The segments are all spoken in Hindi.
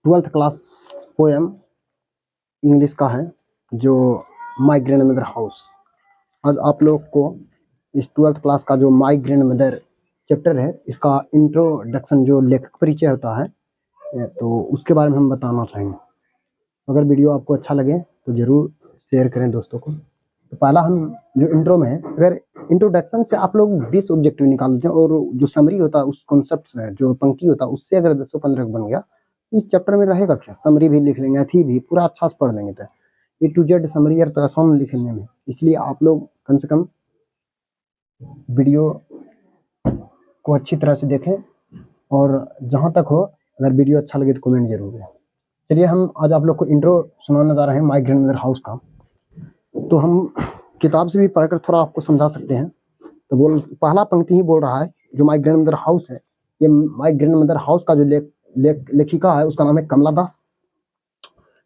ट्वेल्थ क्लास पोएम इंग्लिश का है जो माय ग्रैंड मदर हाउस। आज आप लोग को इस ट्वेल्थ क्लास का जो माय ग्रैंड मदर चैप्टर है इसका इंट्रोडक्शन जो लेखक परिचय होता है तो उसके बारे में हम बताना चाहेंगे। अगर वीडियो आपको अच्छा लगे तो जरूर शेयर करें दोस्तों को। तो पहला हम जो इंट्रो में है, अगर इंट्रोडक्शन से आप लोग 20 ऑब्जेक्टिव निकाल लेते हैं और जो समरी होता है उस कॉन्सेप्ट से जो पंक्ति होता है उससे अगर 10-15 बन गया इस चैप्टर में रहेगा क्या, समरी भी लिख लेंगे, थी भी पूरा अच्छा से पढ़ लेंगे। तो ए टू जेड समरी और आसान लिखने में, इसलिए आप लोग कम से कम वीडियो को अच्छी तरह से देखें और जहां तक हो अगर वीडियो अच्छा लगे तो कमेंट जरूर करें। चलिए हम आज आप लोग को इंट्रो सुनाने जा रहे हैं माय ग्रैंड मदर हाउस का। तो हम किताब से भी पढ़कर थोड़ा आपको समझा सकते हैं। तो बोल पहला पंक्ति ही बोल रहा है जो माय ग्रैंड मदर हाउस है, ये माय ग्रैंड मदर हाउस का जो लेखिका है उसका नाम है कमला दास।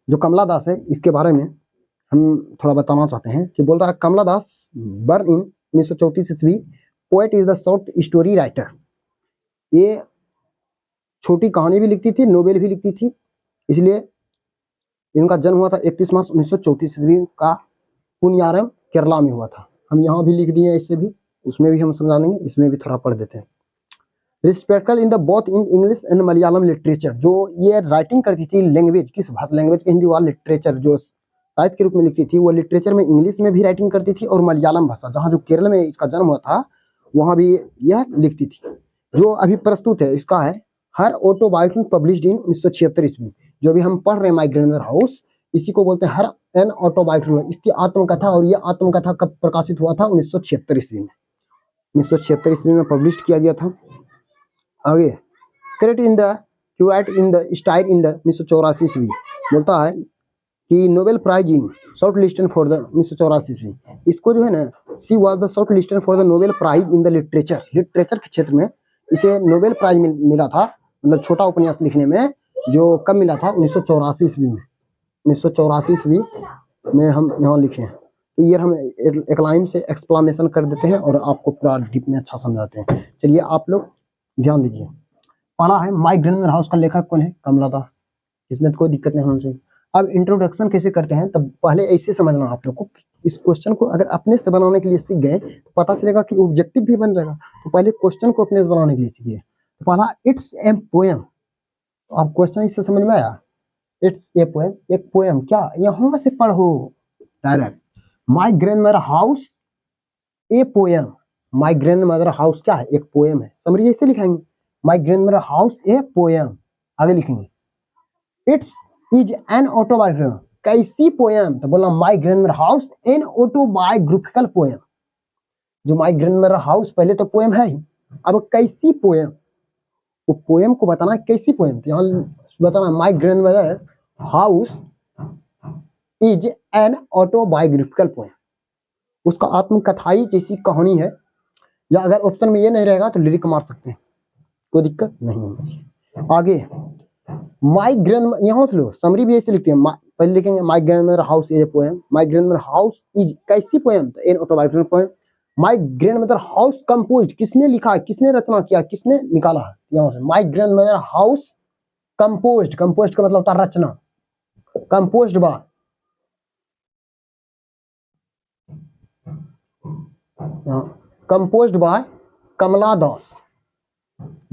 जो कमला दास है इसके बारे में हम थोड़ा बताना चाहते हैं कि बोल रहा है कमला दास बर्न इन 1934 ईस्वी, poet is the short story writer. ये छोटी कहानी भी लिखती थी, नोवेल भी लिखती थी, इसलिए इनका जन्म हुआ था 31 मार्च 1934 ईस्वी का पुनियारम केरला में हुआ था। हम यहाँ भी लिख दिए, इससे भी उसमें भी हम समझा देंगे, इसमें भी थोड़ा पढ़ देते हैं। Respected in the both in English and Malayalam literature, जो ये राइटिंग करती थी लैंग्वेज किस भाषा लैंग्वेज के हिंदी वाला लिटरेचर जो साहित्य के रूप में लिखती थी वो लिटरेचर में इंग्लिश में भी राइटिंग करती थी और मलयालम भाषा जहाँ जो केरल में इसका जन्म हुआ था वहाँ भी यह लिखती थी। जो अभी प्रस्तुत है इसका है हर ऑटोबायोग्राफी पब्लिश्ड इन 1976 ईस्वी। जो अभी हम पढ़ रहे हैं माय ग्रैंड मदर हाउस, इसी को बोलते हैं हर एन ऑटोबायोग्राफी। इसकी आत्मकथा, और ये आत्मकथा कब प्रकाशित हुआ था? 1976 ईस्वी में। 1976 ईस्वी में पब्लिश किया गया था। आगे credit in the cute in the style in the 1984 ईस्वी बोलता है कि Nobel prize in short listed for the 1984 ईस्वी। इसको जो है ना, she was the short listed for the Nobel prize in the literature. Literature के क्षेत्र में इसे नोबेल प्राइज मिला था, मतलब छोटा उपन्यास लिखने में, जो कब मिला था? 1984 ईस्वी में। 1984 ईस्वी में हम यहाँ लिखे हैं। तो ये हम एक लाइन से एक्सप्लेनेशन कर देते हैं और आपको पूरा डीप में अच्छा समझाते हैं। चलिए आप लोग ध्यान दीजिए। पहला है माय ग्रैंड मदर हाउस का लेखक कौन है? कमला दास। इसमें तो कोई दिक्कत नहीं होनी चाहिए। अब इंट्रोडक्शन कैसे करते हैं, तब पहले ऐसे समझना आप लोग को। इस क्वेश्चन को अगर अपने से बनाने के लिए सीख गए तो पता चलेगा कि ऑब्जेक्टिव भी बन जाएगा। तो पहले क्वेश्चन को अपने से बनाने के लिए सीखिए। तो पहला इट्स ए पोएम। तो आप क्वेश्चन इससे समझ में आया? इट्स ए पोएम, एक पोएम। क्या यहाँ से पढ़ो direct. My grand mother house a poem. My grand mother house क्या है? एक पोएम है। समरी ऐसे लिखेंगे, my grand mother house a poem. आगे लिखेंगे इट्स इज एन ऑटोबायोग्राफी। कैसी पोएम? तो बोला my grand mother house N autobiographical poem. जो माय ग्रैंड मदर हाउस पहले तो पोएम है ही, अब कैसी पोएम, वो पोएम को बताना कैसी पोएम। तो यहाँ बताना my grand mother house is an autobiographical poem. उसका आत्मकथाई जैसी कहानी है। या अगर ऑप्शन में ये नहीं रहेगा तो लिरिक मार सकते हैं, कोई दिक्कत नहीं। आगे माय ग्रैंड, यहाँ से लो समरी भी ऐसे लिखते हैं। पहले लिखेंगे my grand mother house is a poem. My grand mother house is कैसी पोएम? तो N autobiographical poem. My grand mother house composed, किसने लिखा, किसने रचना किया, किसने निकाला है? यहाँ से my grand mother house composed. Composed का मतलब होता है रचना। कंपोज्ड बाय कंपोज्ड बाय कमला दास।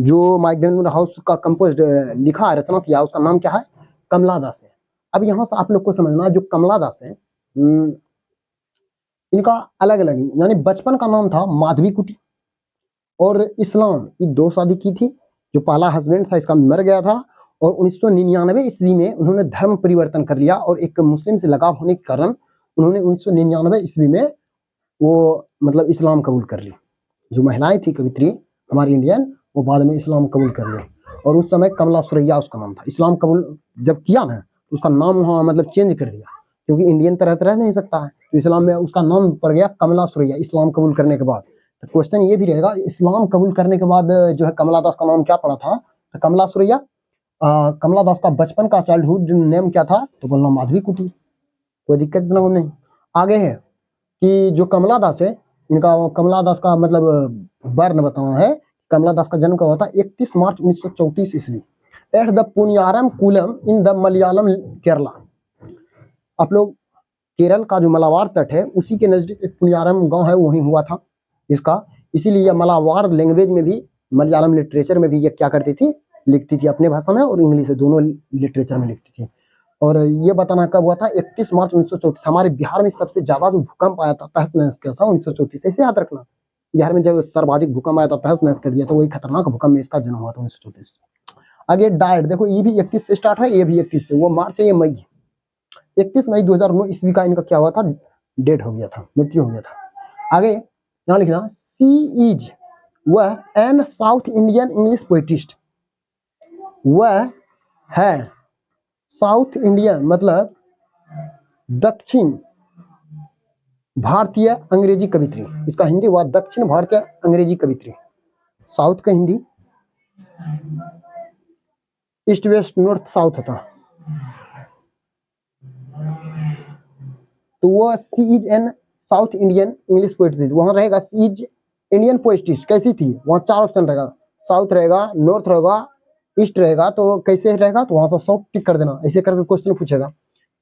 जो माय ग्रैंड मदर हाउस का कंपोज्ड लिखा है, रचना किया, उसका नाम क्या है? कमला दास है। अब यहाँ से आप लोग को समझना, जो कमला दास है इनका अलग अलग, यानी बचपन का नाम था माधवी कुटी और इस्लाम, ये 2 शादी की थी। जो पहला हस्बैंड था इसका मर गया था और 1999 ईस्वी में उन्होंने धर्म परिवर्तन कर लिया और एक मुस्लिम से लगाव होने के कारण उन्होंने 1999 ईस्वी में वो मतलब इस्लाम कबूल कर ली। जो महिलाएं थी कवित्री हमारी इंडियन, वो बाद में इस्लाम कबूल कर ली और उस समय कमला सुरैया उसका नाम था। इस्लाम कबूल जब किया ना तो उसका नाम वहाँ मतलब चेंज कर दिया, क्योंकि इंडियन तरह रह नहीं सकता है, तो इस्लाम में उसका नाम पड़ गया कमला सुरैया, इस्लाम कबूल करने के बाद। तो क्वेश्चन ये भी रहेगा, इस्लाम कबूल करने के बाद जो है कमला दास का नाम क्या पड़ा था? तो कमला सुरैया। कमला दास का बचपन का चाइल्डहुड नेम क्या था? तो बोलना माधवी कुटी, कोई दिक्कत नहीं। आगे है कि जो कमला दास है, इनका कमला दास का मतलब वर्ण बताना है। कमला दास का जन्म कब हुआ था? 31 मार्च 1934 ईस्वी at the Punnayurkulam in the Malayalam Kerala. आप लोग केरल का जो मलाबार तट है उसी के नजदीक एक पुनियारम गांव है, वहीं हुआ था इसका। इसीलिए यह मलाबार लैंग्वेज में भी, मलयालम लिटरेचर में भी ये क्या करती थी, लिखती थी अपने भाषा में और इंग्लिश दोनों लिटरेचर में लिखती थी। और ये बताना कब हुआ था? 31 मार्च 1934। हमारे बिहार में सबसे ज्यादा जो भूकंप आया था तहस नहस किया था 1934, ऐसे याद रखना। बिहार में जब सर्वाधिक भूकंप आया था तहस नहस कर दिया था, वही खतरनाक भूकंप में इसका जन्म हुआ था 1934। आगे डायट देखो, ये भी 31 से स्टार्ट है, ये भी 31 से, वो मार्च है ये मई। 31 मई 2009 ईस्वी का इनका क्या हुआ था? डेथ हो गया था, मृत्यु हो गया था। आगे यहाँ लिखना, सी इज वह एन साउथ इंडियन इंग्लिश पोइटिस्ट। वह है साउथ इंडियन मतलब दक्षिण भारतीय अंग्रेजी कवित्री। इसका हिंदी हुआ दक्षिण भारतीय अंग्रेजी कवित्री। साउथ का Hindi east west north south होता। तो वो she is an south Indian English poetry, वहां रहेगा सी इज इंडियन पोइटिस्ट। कैसी थी? वहां 4 ऑप्शन रहेगा, साउथ रहेगा, नॉर्थ रहेगा, ईस्ट रहेगा। तो कैसे रहेगा? तो वहां से शॉर्ट टिक कर देना, ऐसे करके क्वेश्चन पूछेगा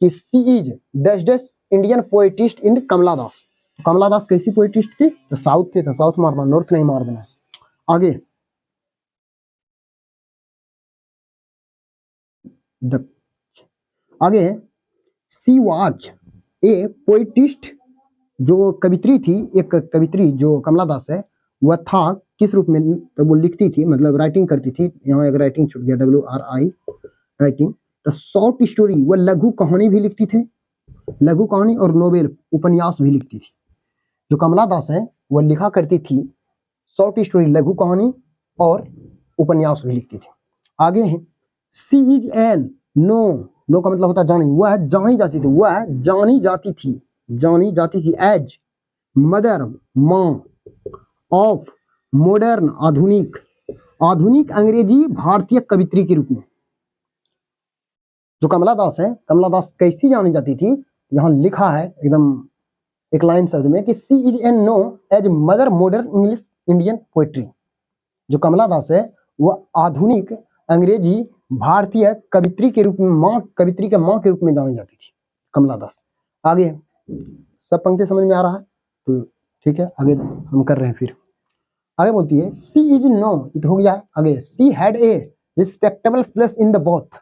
कि she is dash dash Indian पोइटिस्ट इन कमला दास। कमला दास कैसी पोइटिस्ट थी? तो साउथ थे, तो साउथ मारना, नॉर्थ नहीं मार देना। आगे आगे सी वाज ए पोइटिस्ट, जो कवित्री थी, एक कवित्री जो कमला दास है, वह था किस रूप में? तो वो लिखती थी, मतलब राइटिंग करती थी। यहाँ एक राइटिंग छूट गया, WRI राइटिंग। तो शॉर्ट स्टोरी, वह लघु कहानी भी लिखती थी, लघु कहानी और नोवेल उपन्यास भी लिखती थी। जो कमला दास है वह लिखा करती थी शॉर्ट स्टोरी, लघु कहानी और उपन्यास भी लिखती थी। आगे है सी इज एन नो, नो का मतलब होता है जानी। वह जानी जाती थी, वह जानी जाती थी, जानी जाती थी एज मदर मां ऑफ मॉडर्न आधुनिक, आधुनिक अंग्रेजी भारतीय कवित्री के रूप में। जो कमला दास है, कमला दास कैसी जानी जाती थी? यहाँ लिखा है एकदम एक लाइन शब्द में कि she is an known as mother modern English Indian poetry. जो कमला दास है वह आधुनिक अंग्रेजी भारतीय कवित्री के रूप में, मां, कवित्री के मां के रूप में जानी जाती थी कमला दास। आगे सब पंक्ति समझ में आ रहा है? तो ठीक है, आगे हम कर रहे हैं। फिर आगे बोलती है सी इज नो, इट हो गया। आगे she had a respectable place in the both.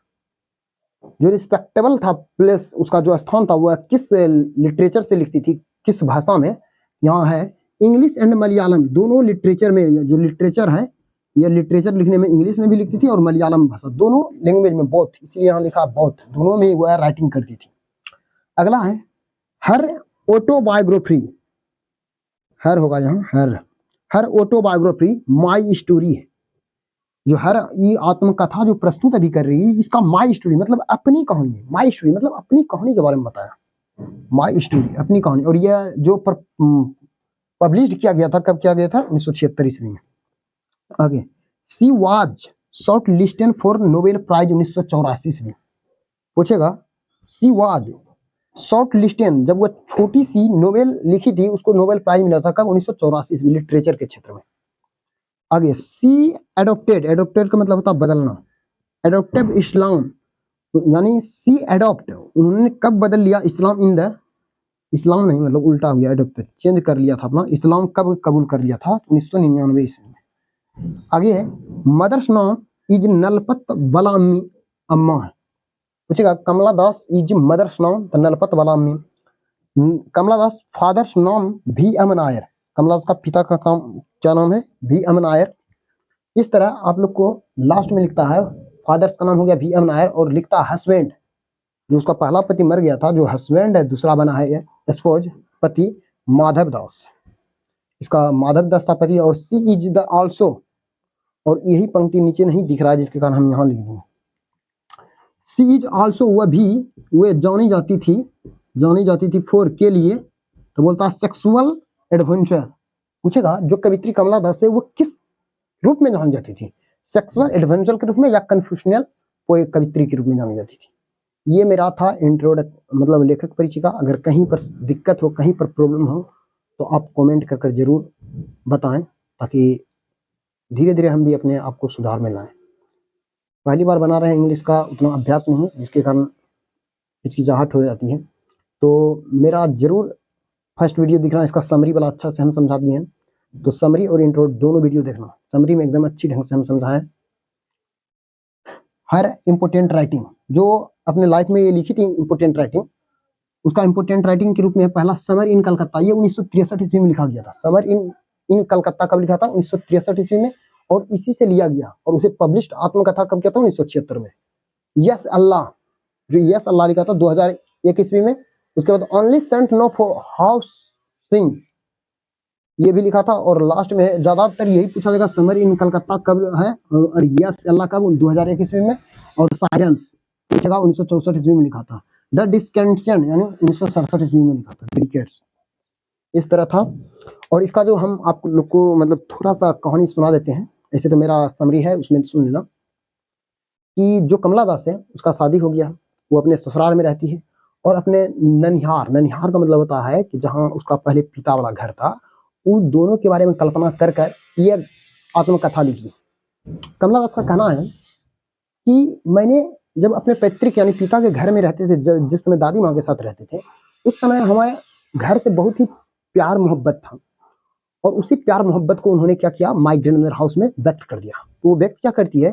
जो रिस्पेक्टेबल था प्लेस, उसका जो स्थान था, वह किस लिटरेचर से लिखती थी, किस भाषा में? यहाँ है इंग्लिश एंड मलयालम, दोनों लिटरेचर में। जो लिटरेचर है, यह लिटरेचर लिखने में इंग्लिश में भी लिखती थी और मलयालम भाषा, दोनों लैंग्वेज में, बोथ, इसलिए यहाँ लिखा बोथ, दोनों में वह राइटिंग करती थी। अगला है हर ऑटोबायोग्राफी, हर होगा यहाँ, हर ऑटोबायोग्राफी माई स्टोरी है। जो हर ये आत्मकथा जो प्रस्तुत अभी कर रही है, इसका माई स्टोरी मतलब अपनी कहानी है। माई स्टोरी मतलब अपनी कहानी के बारे में बताया, माई स्टोरी अपनी कहानी। और यह जो पब्लिश किया गया था, कब किया गया था? 1976 ईस्वी में। आगे she was short listed for Nobel prize 1984 ईस्वी। पूछेगा सी वाज शॉर्ट लिस्टेड, जब वह छोटी सी नोवेल लिखी थी उसको नोबेल प्राइज मिला था कब? 1984 ईस्वी, लिटरेचर के क्षेत्र में। आगे सी एडोप्टेड, एडोप्टेड का मतलब होता है बदलना, एडोप्टेड इस्लाम, यानी सी एडोप्ट, उन्होंने कब बदल लिया इस्लाम? इन द, इस्लाम नहीं मतलब उल्टा हो गया, एडोप्टेड चेंज कर लिया था अपना, इस्लाम कब कबूल कर लिया था? 1999 ईस्वी में। आगे है मदर्स नाम इज नलपत बला अम्मा है। पूछेगा कमला दास इज मदर्स नाम द नलपत बला अम्मी। कमला दास फादर्स नाम भी अमन आयर, कमला दास का पिता का काम क्या नाम है? भी अमन आयर। इस तरह आप लोग को लास्ट में लिखता है फादर्स का नाम हो गया भी अमन आयर, और लिखता है हस्बैंड, जो उसका पहला पति मर गया था, जो हस्बैंड है दूसरा बना है स्पोज पति माधव दास, इसका माधव दास था पति। और सी इज द आल्सो, और यही पंक्ति नीचे नहीं दिख रहा है जिसके कारण हम यहाँ लिख दें सी इज आल्सो, वह भी, वे जानी जाती थी फॉर के लिए, तो बोलता है सेक्सुअल एडवेंचर। पूछेगा जो कवित्री कमला दास है वो किस रूप में जानी जाती थी? सेक्सुअल एडवेंचर के रूप में या कन्फ्यूशनल कवित्री के रूप में जानी जाती थी। ये मेरा था इंट्रोडक्शन, मतलब लेखक परिचय का। अगर कहीं पर दिक्कत हो, कहीं पर प्रॉब्लम हो, तो आप कमेंट कर जरूर बताएं, ताकि धीरे धीरे हम भी अपने आप को सुधार में लाएं। पहली बार बना रहे हैं, इंग्लिश का उतना अभ्यास नहीं है, जिसके कारण हिचकिचाहट हो जाती है। तो मेरा जरूर फर्स्ट वीडियो दिखना, इसका समरी वाला अच्छा से हम समझा दिए हैं, तो समरी और इंट्रो दोनों वीडियो देखना। समरी में एकदम अच्छी ढंग से हम समझाएं। हर इम्पोर्टेंट राइटिंग जो अपने लाइफ में ये लिखी थी, इम्पोर्टेंट राइटिंग, उसका इम्पोर्टेंट राइटिंग के रूप में पहला समर इन कलकत्ता, ये 1963 ईस्वी में लिखा गया था। समर इन कलकत्ता कब लिखा था? 1963 ईस्वी में, और इसी से लिया गया। और उसे पब्लिश्ड आत्मकथा कब किया था? 1976 में। यस अल्लाह, जो यस अल्लाह लिखा था 2001 ईस्वी में। उसके बाद only sent no for house sing, ये भी लिखा था। और लास्ट में ज्यादातर यही पूछा जाएगा, समर इन कलकत्ता कब है, और यस अल्लाह कब? 2001 ईस्वी में। और साइलेंस पूछेगा 1964 ईस्वी में लिखा था। द डिस्कनेक्शन यानी 1967 ईस्वी में लिखा था। क्रिकेट्स इस तरह था। और इसका जो हम आप लोग को मतलब थोड़ा सा कहानी सुना देते हैं। ऐसे तो मेरा समरी है, उसमें सुन लेना कि जो कमला दास है उसका शादी हो गया, वो अपने ससुराल में रहती है। और अपने ननिहार, ननिहार का मतलब होता है कि जहाँ उसका पहले पिता वाला घर था, उन दोनों के बारे में कल्पना कर कर ये आत्मकथा लिखी। कमला दास का कहना है कि मैंने जब अपने पैतृक यानी पिता के घर में रहते थे, जिस समय दादी माँ के साथ रहते थे, उस समय हमारे घर से बहुत ही प्यार मोहब्बत था। और उसी प्यार मोहब्बत को उन्होंने क्या किया, माई ग्रैंडमदर हाउस में व्यक्त कर दिया। तो वो व्यक्त क्या करती है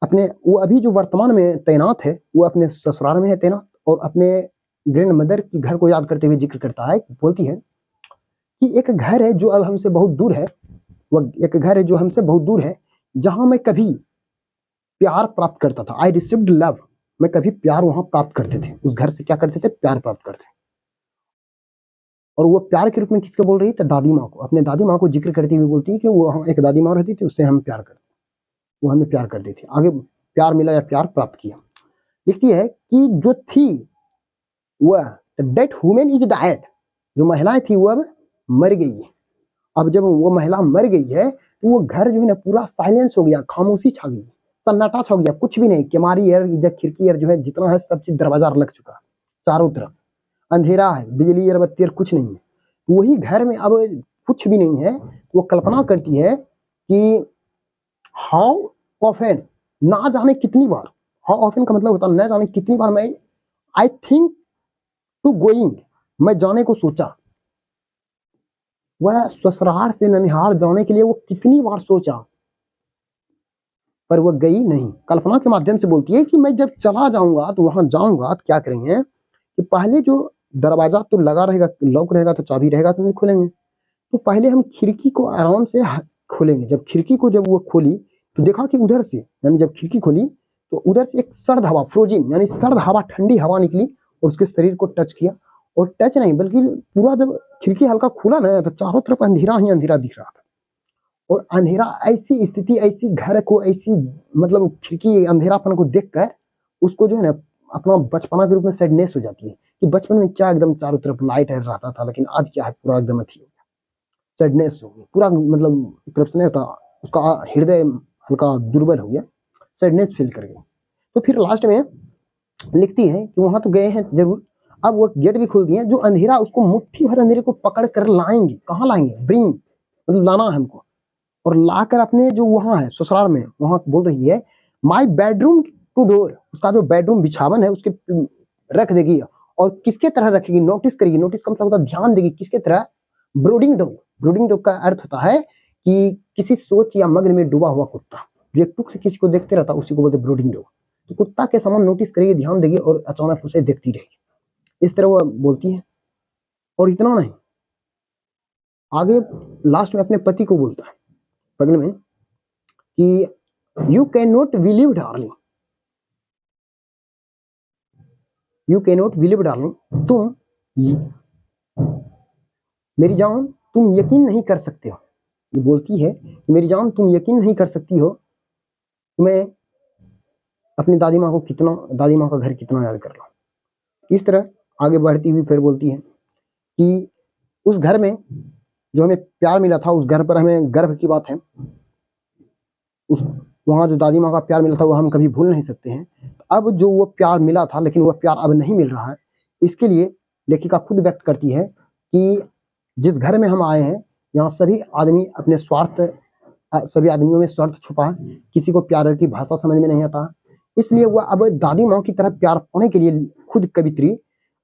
अपने, वो अभी जो वर्तमान में तैनात है वो अपने ससुराल में है तैनात, और अपने ग्रैंड मदर की घर को याद करते हुए जिक्र करता है, बोलती है कि एक घर है जो अब हमसे बहुत दूर है, वह एक घर है जो हमसे बहुत दूर है, जहां मैं कभी प्यार प्राप्त करता था। आई रिसीव्ड लव, मैं कभी प्यार वहां प्राप्त करते थे, उस घर से क्या करते थे, प्यार प्राप्त करते। और वो प्यार के रूप में किसको बोल रही है? दादी माँ को, अपने दादी माँ को जिक्र करती हुए बोलती है कि वो एक दादी माँ रहती थी, उससे हम प्यार करते, वो हमें प्यार करती थी। आगे प्यार मिला या प्यार प्राप्त किया। लिखती है कि जो थी वह डेट वुमेन इज डाइड, जो महिलाएं थी वो अब मर गई है। अब जब वो महिला मर गई है तो वो घर जो है ना पूरा साइलेंस हो गया, खामोशी छा गई, सन्नाटा छा गया, कुछ भी नहीं। केमारी एयर इधर खिड़की एयर जो है जितना है सब चीज दरवाजा लग चुका, चारों तरफ अंधेरा है, बिजली एयर बत्ती एयर कुछ नहीं है। वही घर में अब कुछ भी नहीं है। वो कल्पना करती है कि हाउ ऑफन, ना जाने कितनी बार, हाउ ऑफन का मतलब होता है न जाने कितनी बार मैं आई थिंक टू गोइंग, मैं जाने को सोचा। वह ससुराल से ननिहाल जाने के लिए वो कितनी बार सोचा, पर वह गई नहीं। कल्पना के माध्यम से बोलती है कि मैं जब चला जाऊंगा तो वहां जाऊंगा तो क्या करेंगे कि पहले जो दरवाजा तो लगा रहेगा, लॉक रहेगा, तो चाबी रहेगा तो नहीं खोलेंगे, तो पहले हम खिड़की को आराम से खोलेंगे। जब खिड़की को जब वो खोली तो देखा कि उधर से, यानी जब खिड़की खोली तो उधर से एक सर्द हवा, फ्रोजिन यानी सर्द हवा, ठंडी हवा निकली और उसके शरीर को टच किया। और टच नहीं बल्कि पूरा जब खिड़की हल्का खुला ना तो चारों तरफ अंधेरा ही अंधेरा दिख रहा था। और अंधेरा ऐसी स्थिति, ऐसी घर को, ऐसी मतलब खिड़की अंधेरापन को देखकर उसको जो है ना अपना बचपना के रूप में सैडनेस हो जाती है कि बचपन में क्या एकदम चारों तरफ लाइट रहता था, लेकिन आज क्या है, पूरा एकदम अथी हो गया, सैडनेस हो गया पूरा, मतलब एक तरफ से नहीं होता, उसका हृदय हल्का दुर्बल हो गया, सैडनेस फील कर गई। तो फिर लास्ट में लिखती है कि वहां तो गए हैं जरूर, अब वो गेट भी खोल दिए, जो अंधेरा उसको मुट्ठी भर अंधेरे को पकड़ कर लाएंगे, कहाँ लाएंगे, ब्रिंग मतलब लाना है हमको, और लाकर अपने जो वहां है ससुराल में, वहां बोल रही है माई बेडरूम टू डोर, उसका जो बेडरूम बिछावन है उसके रख देगी। और किसके तरह रखेगी, नोटिस करेगी, नोटिस का मतलब होता है ध्यान देगी, किसके तरह, ब्रोडिंग डॉग। ब्रोडिंग डॉग का अर्थ होता है कि किसी सोच या मग्न में डूबा हुआ कुत्ता, जो एक टुक से किसी को देखते रहता उसी को बोलते ब्रोडिंग डॉग। तो कुत्ता के समान नोटिस करेगी, ध्यान देगी और अचानक उसे देखती रहेगी, इस तरह वो बोलती है। और इतना नहीं, आगे लास्ट में अपने पति को बोलता है बगल में कि you can not believe darling, you can not believe darling, तुम मेरी जान तुम यकीन नहीं कर सकते हो। ये बोलती है कि मेरी जान तुम यकीन नहीं कर सकती हो मैं अपनी दादी माँ को कितना, दादी माँ का घर कितना याद कर रहा हूँ। इस तरह आगे बढ़ती हुई फिर बोलती है कि उस घर में जो हमें प्यार मिला था, उस घर पर हमें गर्व की बात है, उस वहां जो दादी माँ का प्यार मिला था वो हम कभी भूल नहीं सकते हैं। अब जो वो प्यार मिला था लेकिन वह प्यार अब नहीं मिल रहा है, इसके लिए लेखिका खुद व्यक्त करती है कि जिस घर में हम आए हैं यहाँ सभी आदमी अपने स्वार्थ सभी आदमियों में स्वार्थ छुपा है, किसी को प्यार की भाषा समझ में नहीं आता, इसलिए वह अब दादी माँ की तरह प्यार पाने के लिए खुद कवित्री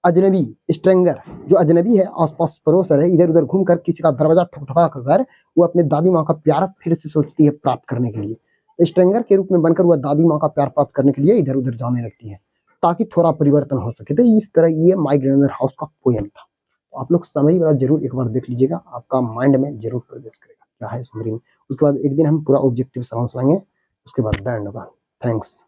अजनबी स्ट्रेंगर, जो अजनबी है, आसपास पड़ोसर है, इधर उधर घूमकर किसी का दरवाजा ठुकठुका कर वो अपने दादी माँ का प्यार फिर से सोचती है प्राप्त करने के लिए। स्ट्रेंगर के रूप में बनकर वह दादी माँ का प्यार प्राप्त करने के लिए इधर उधर जाने लगती है ताकि थोड़ा परिवर्तन हो सके। तो इस तरह ये माय ग्रैंडमदर हाउस का पोयम था। तो आप लोग समरी वाला जरूर एक बार देख लीजिएगा, आपका माइंड में जरूर प्रवेश करेगा क्या है समरी में। उसके बाद एक दिन हम पूरा ऑब्जेक्टिव सवाल सुनाएंगे, उसके बाद द एंड होगा। थैंक्स।